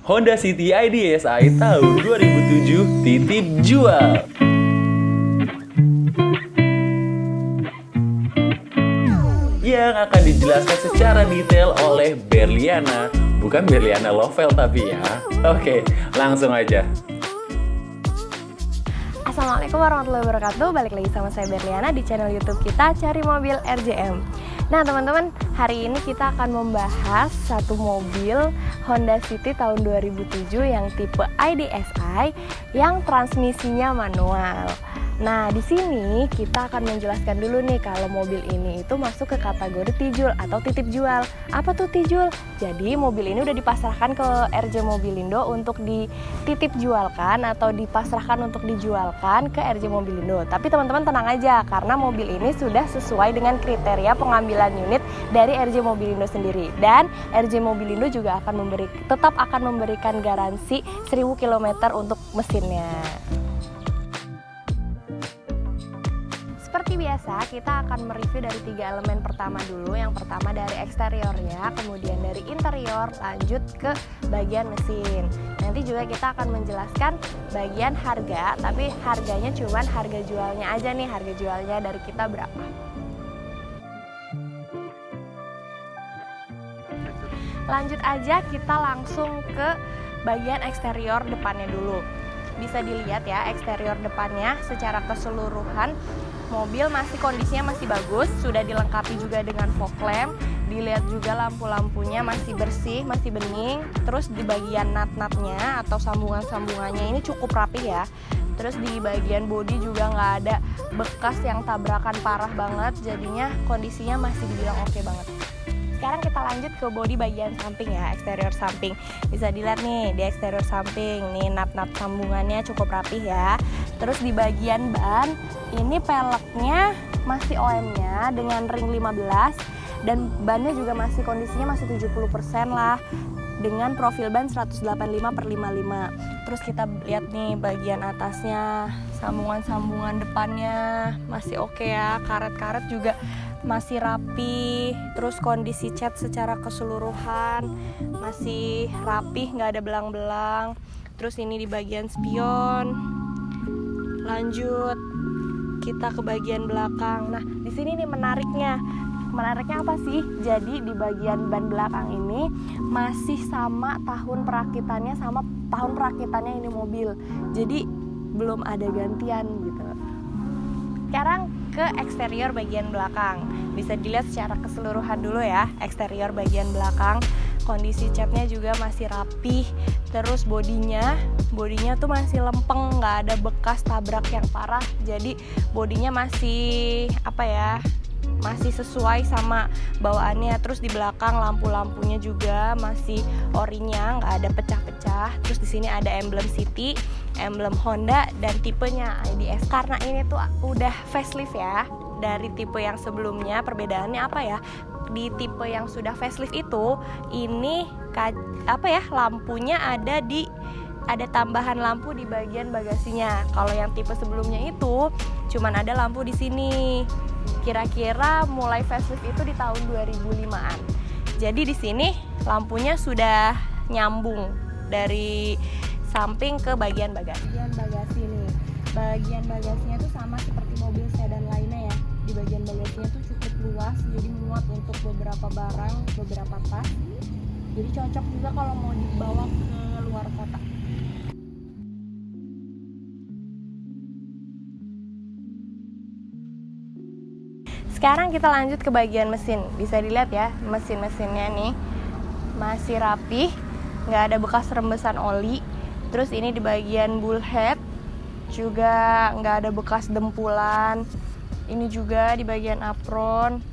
Honda City IDSi tahun 2007 titip jual. Yang akan dijelaskan secara detail oleh Berliana. Bukan Berliana Lovel tapi ya. Oke, langsung aja. Assalamualaikum warahmatullahi wabarakatuh. Balik lagi sama saya Berliana di channel YouTube kita Cari Mobil RJM. Nah teman-teman, hari ini kita akan membahas satu mobil Honda City tahun 2007 yang tipe IDSi yang transmisinya manual. Nah, di sini kita akan menjelaskan dulu nih kalau mobil ini itu masuk ke kategori tijul atau titip jual. Apa tuh tijul? Jadi mobil ini udah dipasrahkan ke RJ Mobilindo untuk dititip jualkan atau dipasrahkan untuk dijualkan ke RJ Mobilindo. Tapi teman-teman tenang aja karena mobil ini sudah sesuai dengan kriteria pengambilan unit dari RJ Mobilindo sendiri. Dan RJ Mobilindo juga tetap akan memberikan garansi 1000 km untuk mesinnya. Seperti biasa, kita akan mereview dari 3 elemen pertama dulu. Yang pertama dari eksteriornya, kemudian dari interior, lanjut ke bagian mesin. Nanti juga kita akan menjelaskan bagian harga, tapi harganya cuman harga jualnya aja nih, harga jualnya dari kita berapa. Lanjut aja, kita langsung ke bagian eksterior depannya dulu. Bisa dilihat ya eksterior depannya secara keseluruhan mobil kondisinya masih bagus, sudah dilengkapi juga dengan fog lamp. Dilihat juga lampu-lampunya masih bersih, masih bening. Terus di bagian nut-nutnya atau sambungan-sambungannya ini cukup rapi ya. Terus di bagian bodi juga nggak ada bekas yang tabrakan parah banget, jadinya kondisinya masih dibilang oke banget. Sekarang kita lanjut ke bodi bagian samping ya, eksterior samping. Bisa dilihat nih di eksterior samping, nih nut-nut sambungannya cukup rapih ya. Terus di bagian ban, ini peleknya masih OM-nya dengan ring 15 dan bannya juga kondisinya masih 70% lah dengan profil ban 185/55. Terus kita lihat nih bagian atasnya, sambungan-sambungan depannya masih oke ya, karet-karet juga masih rapi. Terus kondisi cat secara keseluruhan masih rapi, nggak ada belang-belang. Terus ini di bagian spion. Lanjut kita ke bagian belakang. Nah, di sini nih menariknya. Menariknya apa sih? Jadi di bagian ban belakang ini masih sama tahun perakitannya ini mobil. Jadi belum ada gantian gitu. Sekarang ke eksterior bagian belakang. Bisa dilihat secara keseluruhan dulu ya, eksterior bagian belakang. Kondisi catnya juga masih rapih. Terus bodinya tuh masih lempeng, nggak ada bekas tabrak yang parah. Jadi bodinya masih masih sesuai sama bawaannya. Terus di belakang lampu-lampunya juga masih orinya, nggak ada pecah-pecah. Terus di sini ada emblem City, emblem Honda dan tipenya IDS. Karena ini tuh udah facelift ya dari tipe yang sebelumnya. Perbedaannya apa ya? Di tipe yang sudah facelift itu ini lampunya ada tambahan lampu di bagian bagasinya. Kalau yang tipe sebelumnya itu cuman ada lampu di sini. Kira-kira mulai facelift itu di tahun 2005-an. Jadi di sini lampunya sudah nyambung dari samping ke bagian bagasi. Bagian bagasi nih. Bagian bagasinya tuh sama seperti mobil sedan lainnya ya. Di bagian bagasinya tuh cukup luas, jadi muat untuk beberapa barang, beberapa tas. Jadi cocok juga kalau mau dibawa ke luar kota. Sekarang kita lanjut ke bagian mesin. Bisa dilihat ya, mesinnya nih masih rapih, nggak ada bekas rembesan oli. Terus ini di bagian bullhead juga nggak ada bekas dempulan. Ini juga di bagian apron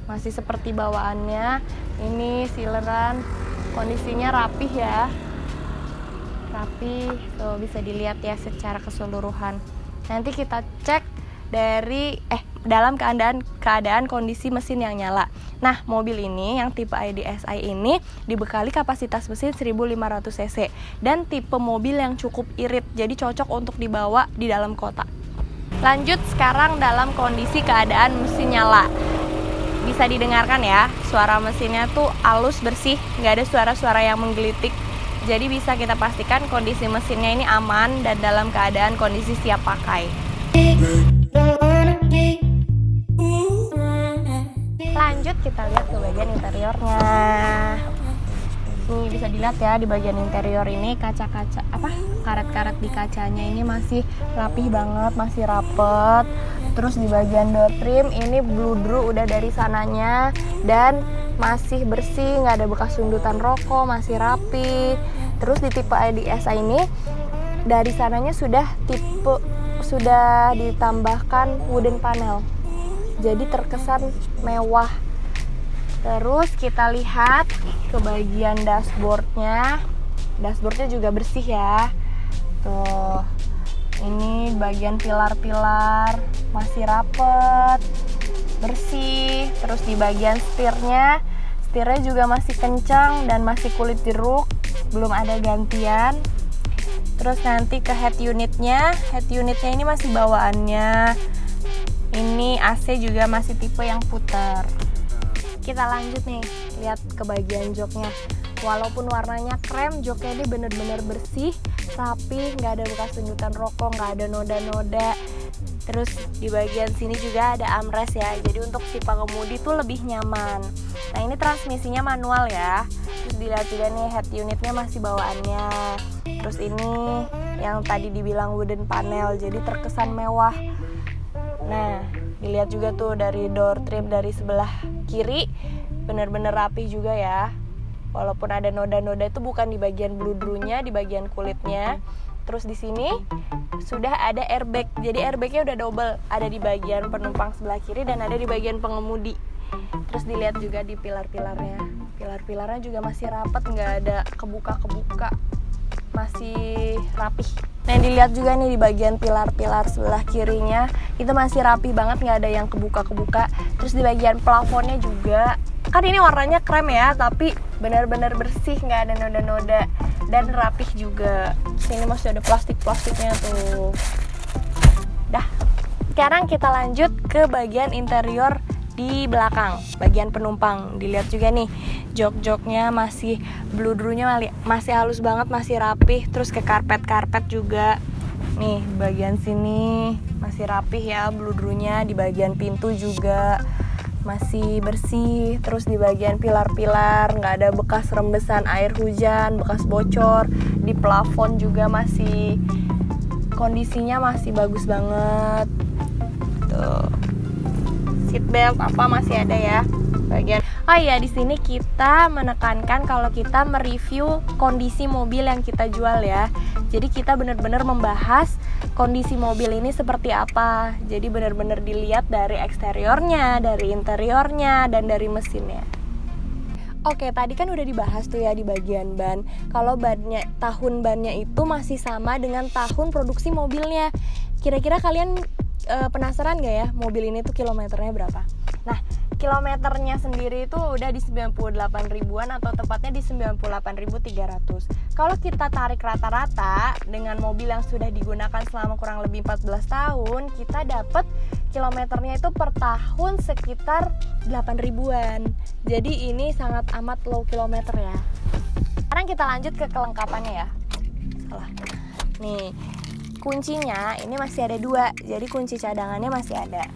masih seperti bawaannya. Ini sileran, kondisinya rapih ya, rapih. Tuh bisa dilihat ya secara keseluruhan. Nanti kita cek dalam keadaan kondisi mesin yang nyala. Nah, mobil ini yang tipe IDSi ini dibekali kapasitas mesin 1500 cc dan tipe mobil yang cukup irit, jadi cocok untuk dibawa di dalam kota. Lanjut sekarang dalam kondisi keadaan mesin nyala. Bisa didengarkan ya, suara mesinnya tuh halus, bersih, nggak ada suara-suara yang menggelitik. Jadi bisa kita pastikan kondisi mesinnya ini aman dan dalam keadaan kondisi siap pakai. Lanjut kita lihat ke bagian interiornya. Nih bisa dilihat ya, di bagian interior ini kaca-kaca karet-karet di kacanya ini masih rapih banget, masih rapet. Terus di bagian door trim ini bludru udah dari sananya dan masih bersih, nggak ada bekas sundutan rokok, masih rapi. Terus di tipe IDSA ini dari sananya sudah ditambahkan wooden panel, jadi terkesan mewah. Terus kita lihat ke bagian dashboardnya juga bersih ya. Tuh, ini bagian pilar-pilar masih rapet, bersih. Terus di bagian setirnya juga masih kencang dan masih kulit jeruk, belum ada gantian. Terus nanti ke head unitnya ini masih bawaannya. Ini AC juga masih tipe yang putar. Kita lanjut nih, lihat ke bagian joknya. Walaupun warnanya krem, joknya ini bener-bener bersih, rapi, nggak ada bekas sundutan rokok, nggak ada noda-noda. Terus di bagian sini juga ada armrest ya, jadi untuk si pengemudi tuh lebih nyaman. Nah ini transmisinya manual ya. Terus dilihat juga nih head unitnya masih bawaannya. Terus ini yang tadi dibilang wooden panel, jadi terkesan mewah. Nah dilihat juga tuh dari door trim dari sebelah kiri bener-bener rapi juga ya. Walaupun ada noda-noda itu bukan di bagian bludrunya, di bagian kulitnya. Terus di sini sudah ada airbag. Jadi airbagnya udah double, ada di bagian penumpang sebelah kiri dan ada di bagian pengemudi. Terus dilihat juga di pilar-pilarnya. Pilar-pilarnya juga masih rapet, nggak ada kebuka-kebuka, masih rapih. Nah dilihat juga nih di bagian pilar-pilar sebelah kirinya itu masih rapi banget, nggak ada yang kebuka-kebuka. Terus di bagian plafonnya juga, kan ini warnanya krem ya, tapi benar-benar bersih, nggak ada noda-noda dan rapih juga. Sini masih ada plastik-plastiknya tuh. Dah, sekarang kita lanjut ke bagian interior di belakang, bagian penumpang. Dilihat juga nih, jok-joknya masih bludrunya masih halus banget, masih rapih. Terus ke karpet-karpet juga. Nih, bagian sini masih rapih ya bludrunya, di bagian pintu juga masih bersih. Terus di bagian pilar-pilar nggak ada bekas rembesan air hujan, bekas bocor. Di plafon juga masih kondisinya masih bagus banget. Tuh. Seatbelt masih ada ya bagian. Oh iya, di sini kita menekankan kalau kita mereview kondisi mobil yang kita jual ya. Jadi kita benar-benar membahas kondisi mobil ini seperti apa. Jadi benar-benar dilihat dari eksteriornya, dari interiornya, dan dari mesinnya. Oke, tadi kan udah dibahas tuh ya di bagian ban. Kalau tahun bannya itu masih sama dengan tahun produksi mobilnya. Kira-kira kalian penasaran gak ya mobil ini tuh kilometernya berapa? Nah, kilometernya sendiri itu udah di 98 ribuan atau tepatnya di 98.300. Kalau kita tarik rata-rata dengan mobil yang sudah digunakan selama kurang lebih 14 tahun, kita dapat kilometernya itu per tahun sekitar 8 ribuan. Jadi ini sangat amat low kilometer ya. Sekarang kita lanjut ke kelengkapannya ya. Nih, kuncinya ini masih ada 2, jadi kunci cadangannya masih ada.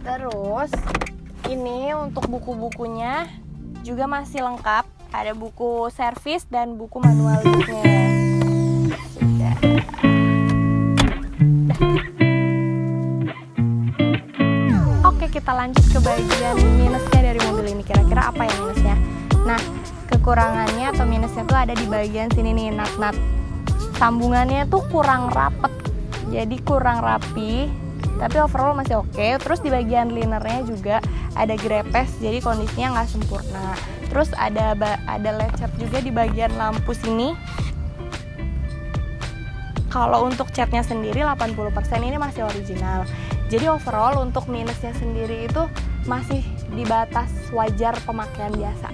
Terus ini untuk buku-bukunya juga masih lengkap, ada buku servis dan buku manual leasingnya. Sudah. Oke, kita lanjut ke bagian minusnya dari mobil ini. Kira-kira apa ya minusnya? Nah, kekurangannya atau minusnya tuh ada di bagian sini nih, nut-nut. Sambungannya tuh kurang rapet, jadi kurang rapi, tapi overall masih oke. Terus di bagian linernya juga ada grepes, jadi kondisinya nggak sempurna. Terus ada lecet juga di bagian lampu sini. Kalau untuk catnya sendiri 80% ini masih original. Jadi overall untuk minusnya sendiri itu masih di batas wajar pemakaian biasa.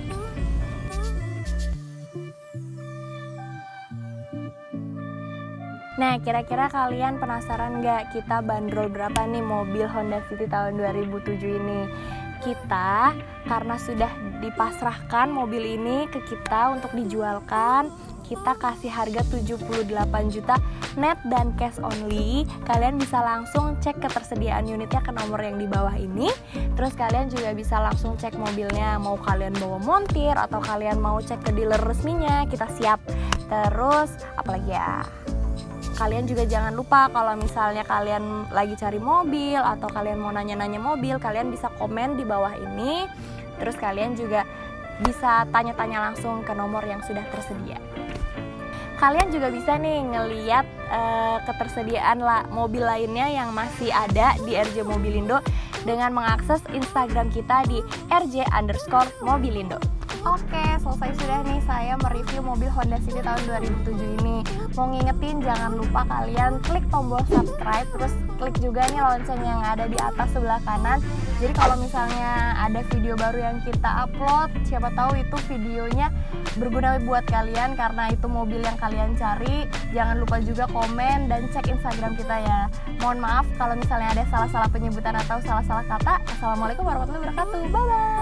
Nah, kira-kira kalian penasaran nggak kita bandrol berapa nih mobil Honda City tahun 2007 ini? Kita, karena sudah dipasrahkan mobil ini ke kita untuk dijualkan, kita kasih harga 78 juta net dan cash only. Kalian bisa langsung cek ketersediaan unitnya ke nomor yang di bawah ini. Terus kalian juga bisa langsung cek mobilnya, mau kalian bawa montir atau kalian mau cek ke dealer resminya, kita siap. Terus apalagi ya, kalian juga jangan lupa kalau misalnya kalian lagi cari mobil atau kalian mau nanya-nanya mobil, kalian bisa komen di bawah ini. Terus kalian juga bisa tanya-tanya langsung ke nomor yang sudah tersedia. Kalian juga bisa nih ngeliat ketersediaan mobil lainnya yang masih ada di RJ Mobilindo dengan mengakses Instagram kita di rj_mobilindo. Oke, selesai sudah nih saya mereview mobil Honda City tahun 2007 ini. Mau ngingetin jangan lupa kalian klik tombol subscribe, terus klik juga nih lonceng yang ada di atas sebelah kanan. Jadi kalau misalnya ada video baru yang kita upload, siapa tahu itu videonya berguna buat kalian karena itu mobil yang kalian cari. Jangan lupa juga komen dan cek Instagram kita ya. Mohon maaf kalau misalnya ada salah-salah penyebutan atau salah-salah kata. Assalamualaikum warahmatullahi wabarakatuh. Bye-bye.